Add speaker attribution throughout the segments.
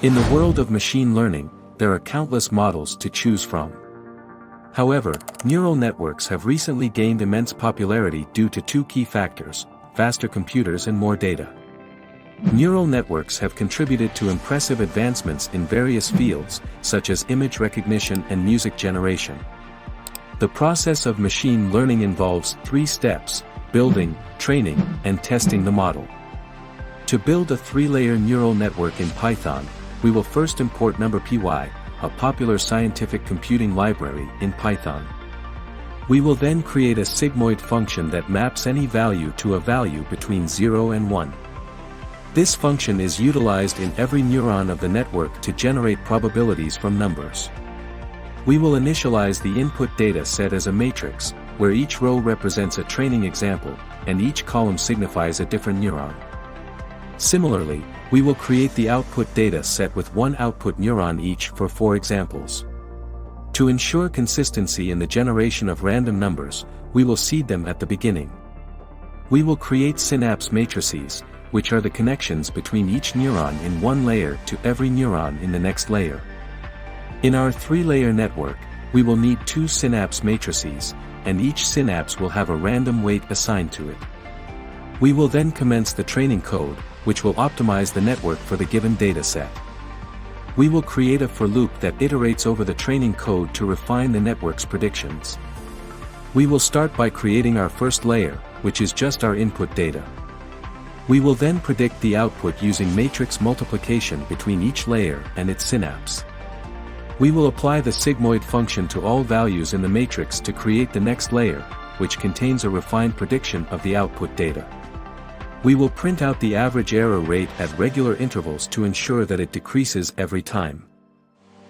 Speaker 1: In the world of machine learning, there are countless models to choose from. However, neural networks have recently gained immense popularity due to two key factors: faster computers and more data. Neural networks have contributed to impressive advancements in various fields, such as image recognition and music generation. The process of machine learning involves three steps: building, training, and testing the model. To build a three-layer neural network in Python, we will first import NumPy, a popular scientific computing library in Python. We will then create a sigmoid function that maps any value to a value between 0 and 1. This function is utilized in every neuron of the network to generate probabilities from numbers. We will initialize the input data set as a matrix, where each row represents a training example, and each column signifies a different neuron. Similarly, we will create the output data set with one output neuron each for 4 examples. To ensure consistency in the generation of random numbers, we will seed them at the beginning. We will create synapse matrices, which are the connections between each neuron in one layer to every neuron in the next layer. In our 3-layer network, we will need 2 synapse matrices, and each synapse will have a random weight assigned to it. We will then commence the training code, which will optimize the network for the given data set. We will create a for loop that iterates over the training code to refine the network's predictions. We will start by creating our first layer, which is just our input data. We will then predict the output using matrix multiplication between each layer and its synapse. We will apply the sigmoid function to all values in the matrix to create the next layer, which contains a refined prediction of the output data. We will print out the average error rate at regular intervals to ensure that it decreases every time.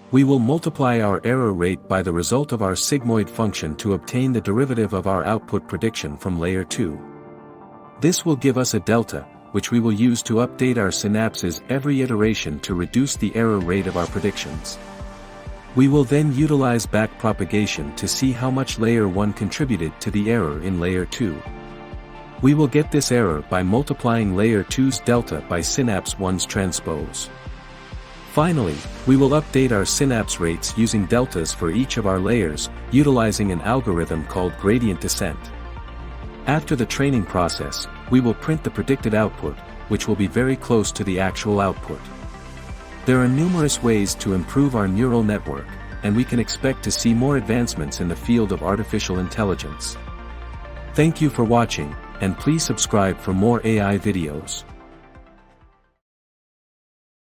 Speaker 1: We will multiply our error rate by the result of our sigmoid function to obtain the derivative of our output prediction from layer 2. This will give us a delta, which we will use to update our synapses every iteration to reduce the error rate of our predictions. We will then utilize backpropagation to see how much layer 1 contributed to the error in layer 2. We will get this error by multiplying layer 2's delta by synapse 1's transpose. Finally, we will update our synapse rates using deltas for each of our layers, utilizing an algorithm called gradient descent. After the training process, we will print the predicted output, which will be very close to the actual output. There are numerous ways to improve our neural network, and we can expect to see more advancements in the field of artificial intelligence. Thank you for watching, and please subscribe for more AI videos.